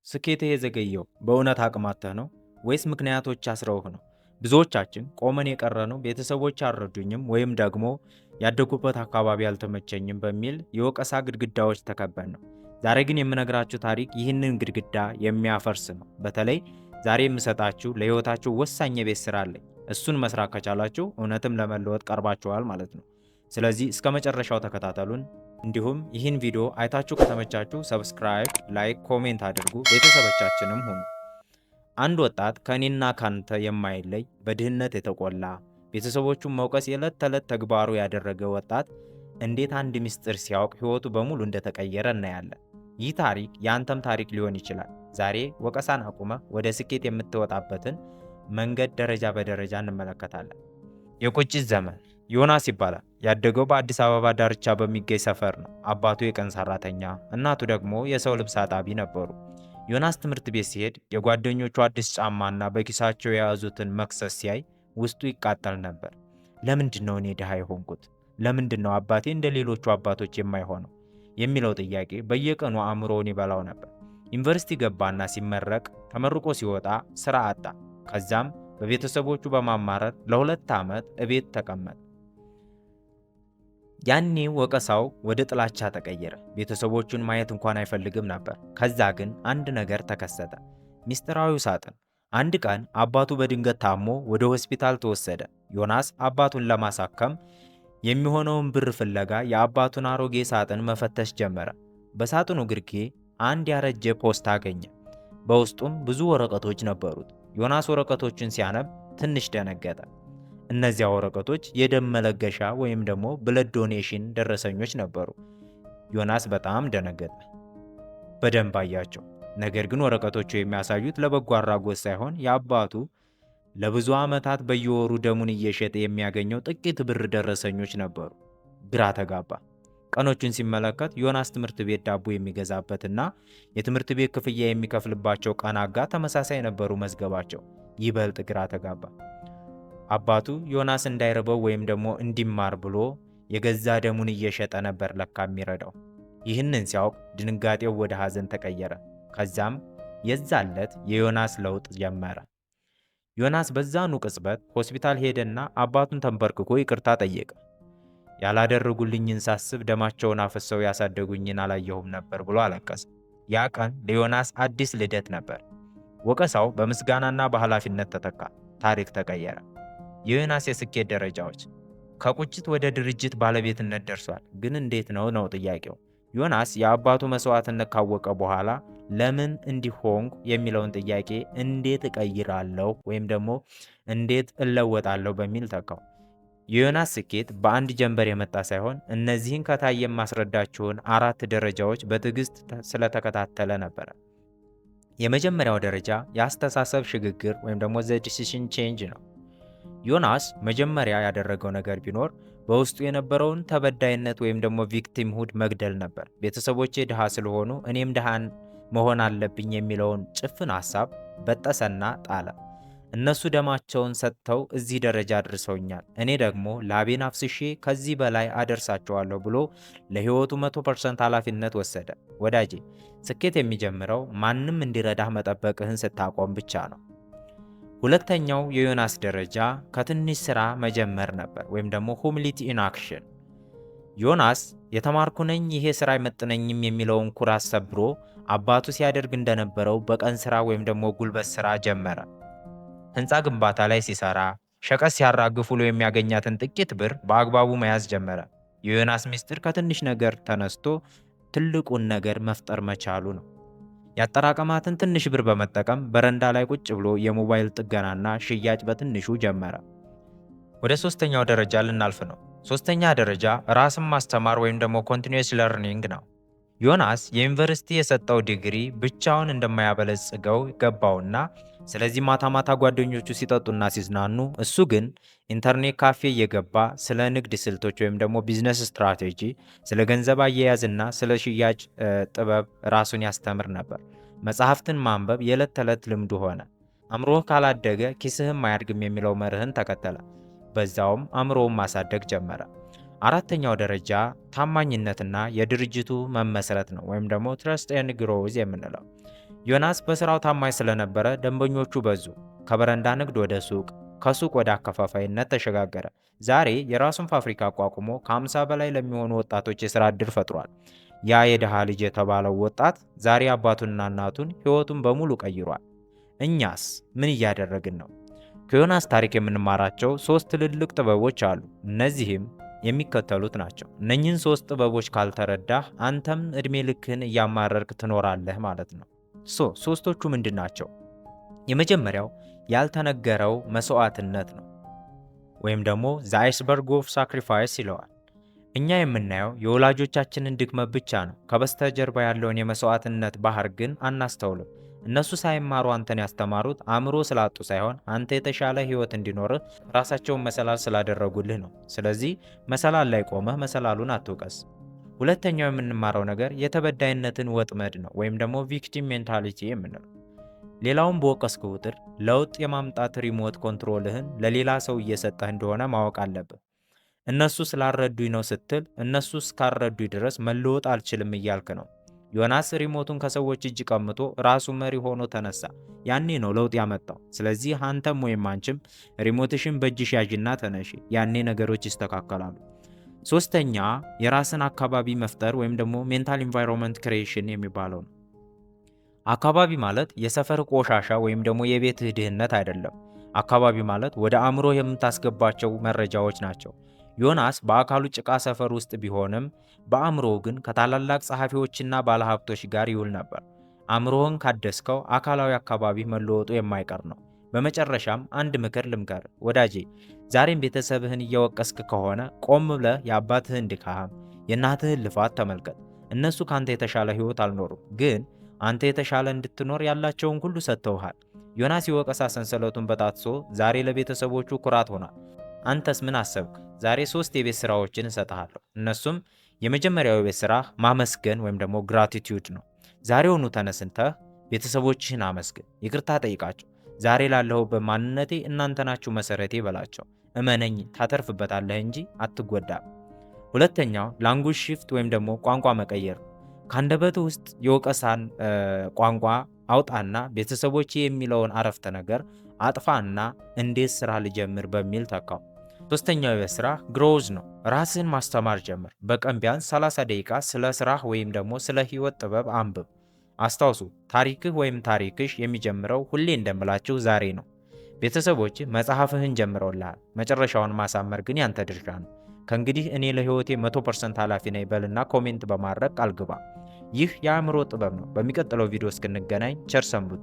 ስኬትህ የዘገየው በእውነት አቅም አጥተህ ነው ወይስ ምክንያቶች አስረውህ ነው? ብዙዎቻችን ቆመን የቀረነው ቤተሰቦች አልረዱኝም ወይም ደግሞ ያደጉበት አካባቢ አልተመቸኝም በሚል የወቀሳ ግድግዳዎች ተከበን ነው። ዛሬ ግን የምነግራችሁ ታሪክ ይህንን ግድግዳ የሚያፈርስ ነው። በተለይ ዛሬ የምሰጣችሁ ለህይወታችሁ ወሳኝ የቤት ስራ አለኝ። እሱን መስራት ከቻላችሁ እውነትም ለመለወጥ ቀርባችኋል ማለት ነው። ስለዚህ እስከ መጨረሻው ተከታተሉን። እንዲሁም ይህን ቪዲዮ አይታችሁ ከተመቻችሁ ሰብስክራይብ፣ ላይክ፣ ኮሜንት አድርጉ። ቤተሰቦቻችንም ሁኑ። አንድ ወጣት ከእኔና ካንተ የማይለይ በድህነት የተቆላ ቤተሰቦቹን መውቀስ የዕለት ተዕለት ተግባሩ ያደረገ ወጣት እንዴት አንድ ምስጢር ሲያውቅ ህይወቱ በሙሉ እንደተቀየረ እናያለን። ይህ ታሪክ የአንተም ታሪክ ሊሆን ይችላል። ዛሬ ወቀሳን አቁመህ ወደ ስኬት የምትወጣበትን መንገድ ደረጃ በደረጃ እንመለከታለን። የቁጭት ዘመን ዮናስ ይባላል። ያደገው በአዲስ አበባ ዳርቻ በሚገኝ ሰፈር ነው። አባቱ የቀን ሰራተኛ፣ እናቱ ደግሞ የሰው ልብስ አጣቢ ነበሩ። ዮናስ ትምህርት ቤት ሲሄድ የጓደኞቹ አዲስ ጫማና በኪሳቸው የያዙትን መክሰስ ሲያይ ውስጡ ይቃጠል ነበር። ለምንድን ነው እኔ ድሃ የሆንኩት? ለምንድን ነው አባቴ እንደ ሌሎቹ አባቶች የማይሆነው? የሚለው ጥያቄ በየቀኑ አእምሮውን ይበላው ነበር። ዩኒቨርሲቲ ገባና ሲመረቅ ተመርቆ ሲወጣ ስራ አጣ። ከዛም በቤተሰቦቹ በማማረር ለ2 ዓመት እቤት ተቀመጠ። ያኔ ወቀሳው ወደ ጥላቻ ተቀየረ። ቤተሰቦቹን ማየት እንኳን አይፈልግም ነበር። ከዛ ግን አንድ ነገር ተከሰተ። ሚስጥራዊው ሳጥን። አንድ ቀን አባቱ በድንገት ታሞ ወደ ሆስፒታል ተወሰደ። ዮናስ አባቱን ለማሳከም የሚሆነውን ብር ፍለጋ የአባቱን አሮጌ ሳጥን መፈተሽ ጀመረ። በሳጥኑ ግርጌ አንድ ያረጀ ፖስታ አገኘ። በውስጡም ብዙ ወረቀቶች ነበሩት። ዮናስ ወረቀቶቹን ሲያነብ ትንሽ ደነገጠ። እነዚያ ወረቀቶች የደም መለገሻ ወይም ደግሞ ብለድ ዶኔሽን ደረሰኞች ነበሩ። ዮናስ በጣም ደነገጠ። በደንብ አያቸው። ነገር ግን ወረቀቶቹ የሚያሳዩት ለበጎ አድራጎት ሳይሆን የአባቱ ለብዙ ዓመታት በየወሩ ደሙን እየሸጠ የሚያገኘው ጥቂት ብር ደረሰኞች ነበሩ። ግራ ተጋባ። ቀኖቹን ሲመለከት ዮናስ ትምህርት ቤት ዳቦ የሚገዛበትና የትምህርት ቤት ክፍያ የሚከፍልባቸው ቀናት ጋር ተመሳሳይ ነበሩ መዝገባቸው። ይበልጥ ግራ ተጋባ። አባቱ ዮናስ እንዳይርበው ወይም ደግሞ እንዲማር ብሎ የገዛ ደሙን እየሸጠ ነበር ለካ የሚረዳው። ይህንን ሲያውቅ ድንጋጤው ወደ ሐዘን ተቀየረ። ከዛም የዛን ዕለት የዮናስ ለውጥ ጀመረ። ዮናስ በዛኑ ቅጽበት ሆስፒታል ሄደና አባቱን ተንበርክኮ ይቅርታ ጠየቀ። ያላደረጉልኝን ሳስብ ደማቸውን አፍሰው ያሳደጉኝን አላየሁም ነበር ብሎ አለቀሰ። ያ ቀን ለዮናስ አዲስ ልደት ነበር። ወቀሳው በምስጋናና በኃላፊነት ተተካ። ታሪክ ተቀየረ። የዮናስ የስኬት ደረጃዎች። ከቁጭት ወደ ድርጅት ባለቤትነት ደርሷል። ግን እንዴት ነው ጥያቄው። ዮናስ የአባቱ መስዋዕትነት ካወቀ በኋላ ለምን እንዲሆንኩ የሚለውን ጥያቄ እንዴት እቀይራለሁ ወይም ደግሞ እንዴት እለወጣለሁ በሚል ተካው። የዮናስ ስኬት በአንድ ጀንበር የመጣ ሳይሆን እነዚህን ከታይ የማስረዳችሁን 4 ደረጃዎች በትዕግስት ስለተከታተለ ነበረ። የመጀመሪያው ደረጃ የአስተሳሰብ ሽግግር ወይም ደግሞ ዘ ዲሲሽን ቼንጅ ነው። ዮናስ መጀመሪያ ያደረገው ነገር ቢኖር በውስጡ የነበረውን ተበዳይነት ወይም ደግሞ ቪክቲምሁድ መግደል ነበር። ቤተሰቦቼ ድሃ ስለሆኑ እኔም ድሃን መሆን አለብኝ የሚለውን ጭፍን ሐሳብ በጠሰና ጣለ። እነሱ ደማቸውን ሰጥተው እዚህ ደረጃ አድርሰውኛል፣ እኔ ደግሞ ላቤን አፍስሼ ከዚህ በላይ አደርሳቸዋለሁ ብሎ ለሕይወቱ 100% ኃላፊነት ወሰደ። ወዳጄ፣ ስኬት የሚጀምረው ማንም እንዲረዳህ መጠበቅህን ስታቆም ብቻ ነው። ሁለተኛው የዮናስ ደረጃ ከትንሽ ሥራ መጀመር ነበር ወይም ደግሞ ሁሚሊቲ ኢን አክሽን። ዮናስ የተማርኩ ነኝ፣ ይሄ ሥራ አይመጥነኝም የሚለውን ኩራት ሰብሮ አባቱ ሲያደርግ እንደነበረው በቀን ሥራ ወይም ደግሞ ጉልበት ሥራ ጀመረ። ሕንፃ ግንባታ ላይ ሲሰራ፣ ሸቀጥ ሲያራግፍ ውሎ የሚያገኛትን ጥቂት ብር በአግባቡ መያዝ ጀመረ። የዮናስ ምስጢር ከትንሽ ነገር ተነስቶ ትልቁን ነገር መፍጠር መቻሉ ነው። ያጠራቀማትን ትንሽ ብር በመጠቀም በረንዳ ላይ ቁጭ ብሎ የሞባይል ጥገናና ሽያጭ በትንሹ ጀመረ። ወደ 3ኛው ደረጃ ልናልፍ ነው። 3ኛ ደረጃ ራስን ማስተማር ወይም ደግሞ ኮንቲኒዩስ ለርኒንግ ነው። ዮናስ የዩኒቨርሲቲ የሰጠው ዲግሪ ብቻውን እንደማያበለጽገው ገባውና ስለዚህ ማታ ማታ ጓደኞቹ ሲጠጡና ሲዝናኑ፣ እሱ ግን ኢንተርኔት ካፌ እየገባ ስለ ንግድ ስልቶች ወይም ደግሞ ቢዝነስ ስትራቴጂ፣ ስለ ገንዘብ አያያዝና ስለ ሽያጭ ጥበብ ራሱን ያስተምር ነበር። መጽሐፍትን ማንበብ የዕለት ተዕለት ልምዱ ሆነ። አእምሮህ ካላደገ ኪስህም አያድግም የሚለው መርህን ተከተለ። በዛውም አእምሮውን ማሳደግ ጀመረ። አራተኛው ደረጃ ታማኝነትና የድርጅቱ መመስረት ነው ወይም ደግሞ ትረስት ኤንድ ግሮዝ የምንለው። ዮናስ በስራው ታማኝ ስለነበረ ደንበኞቹ በዙ። ከበረንዳ ንግድ ወደ ሱቅ፣ ከሱቅ ወደ አከፋፋይነት ተሸጋገረ። ዛሬ የራሱን ፋብሪካ አቋቁሞ ከ50 በላይ ለሚሆኑ ወጣቶች የሥራ ዕድል ፈጥሯል። ያ የድሃ ልጅ የተባለው ወጣት ዛሬ አባቱንና እናቱን ሕይወቱን በሙሉ ቀይሯል። እኛስ ምን እያደረግን ነው? ከዮናስ ታሪክ የምንማራቸው 3 ትልልቅ ጥበቦች አሉ። እነዚህም የሚከተሉት ናቸው። እነኚህን 3 ጥበቦች ካልተረዳህ አንተም ዕድሜ ልክህን እያማረርክ ትኖራለህ ማለት ነው። ሶስቶቹ ምንድን ናቸው? የመጀመሪያው ያልተነገረው መስዋዕትነት ነው፣ ወይም ደግሞ ዘ አይስበርግ ኦፍ ሳክሪፋይስ ይለዋል። እኛ የምናየው የወላጆቻችንን ድክመት ብቻ ነው። ከበስተጀርባ ያለውን የመስዋዕትነት ባህር ግን አናስተውልም። እነሱ ሳይማሩ አንተን ያስተማሩት አእምሮ ስላጡ ሳይሆን አንተ የተሻለ ህይወት እንዲኖርህ ራሳቸውን መሰላል ስላደረጉልህ ነው። ስለዚህ መሰላል ላይ ቆመህ መሰላሉን አትውቀስ። ሁለተኛው የምንማረው ነገር የተበዳይነትን ወጥመድ ነው፣ ወይም ደግሞ ቪክቲም ሜንታሊቲ የምንለው። ሌላውን በወቀስክ ቁጥር ለውጥ የማምጣት ሪሞት ኮንትሮልህን ለሌላ ሰው እየሰጠህ እንደሆነ ማወቅ አለብህ። እነሱ ስላልረዱኝ ነው ስትል እነሱ እስካልረዱኝ ድረስ መለወጥ አልችልም እያልክ ነው። ዮናስ ሪሞቱን ከሰዎች እጅ ቀምቶ ራሱ መሪ ሆኖ ተነሳ። ያኔ ነው ለውጥ ያመጣው። ስለዚህ አንተም ወይም አንቺም ሪሞትሽን በእጅሽ ያዥና ተነሺ። ያኔ ነገሮች ይስተካከላሉ። ሶስተኛ የራስን አካባቢ መፍጠር ወይም ደግሞ ሜንታል ኢንቫይሮንመንት ክሪኤሽን የሚባለው ነው። አካባቢ ማለት የሰፈር ቆሻሻ ወይም ደግሞ የቤትህ ድህነት አይደለም። አካባቢ ማለት ወደ አእምሮ የምታስገባቸው መረጃዎች ናቸው። ዮናስ በአካሉ ጭቃ ሰፈር ውስጥ ቢሆንም በአእምሮ ግን ከታላላቅ ጸሐፊዎችና ባለሀብቶች ጋር ይውል ነበር። አእምሮህን ካደስከው አካላዊ አካባቢ መለወጡ የማይቀር ነው። በመጨረሻም አንድ ምክር ልምከር ወዳጄ፣ ዛሬም ቤተሰብህን እየወቀስክ ከሆነ ቆም ብለህ የአባትህን ድካም፣ የእናትህን ልፋት ተመልከት። እነሱ ካንተ የተሻለ ህይወት አልኖሩም፣ ግን አንተ የተሻለ እንድትኖር ያላቸውን ሁሉ ሰጥተውሃል። ዮናስ የወቀሳ ሰንሰለቱን በጣጥሶ ዛሬ ለቤተሰቦቹ ኩራት ሆኗል። አንተስ ምን አሰብክ? ዛሬ 3 የቤት ስራዎችን እሰጥሃለሁ። እነሱም የመጀመሪያው የቤት ስራ ማመስገን ወይም ደግሞ ግራቲቲዩድ ነው። ዛሬውኑ ተነስተህ ቤተሰቦችህን አመስግን፣ ይቅርታ ጠይቃቸው። ዛሬ ላለሁበት ማንነቴ እናንተ ናችሁ መሰረቴ በላቸው። እመነኝ ታተርፍበታለህ እንጂ አትጎዳም። ሁለተኛው ላንጉጅ ሺፍት ወይም ደግሞ ቋንቋ መቀየር። ከአንደበትህ ውስጥ የወቀሳን ቋንቋ አውጣና ቤተሰቦቼ የሚለውን አረፍተ ነገር አጥፋና እንዴት ስራ ልጀምር በሚል ተካው። ሶስተኛው የቤት ስራ ግሮዝ ነው። ራስን ማስተማር ጀምር። በቀን ቢያንስ 30 ደቂቃ ስለ ስራህ ወይም ደግሞ ስለ ህይወት ጥበብ አንብብ። አስታውሱ፣ ታሪክህ ወይም ታሪክሽ የሚጀምረው ሁሌ እንደምላችሁ ዛሬ ነው። ቤተሰቦች መጽሐፍህን ጀምረውልሃል። መጨረሻውን ማሳመር ግን ያንተ ድርሻ ነው። ከእንግዲህ እኔ ለህይወቴ 100% ኃላፊ ነኝ በልና ኮሜንት በማድረግ ቃል ግባ። ይህ የአእምሮ ጥበብ ነው። በሚቀጥለው ቪዲዮ እስክንገናኝ ቸር ሰንብቱ።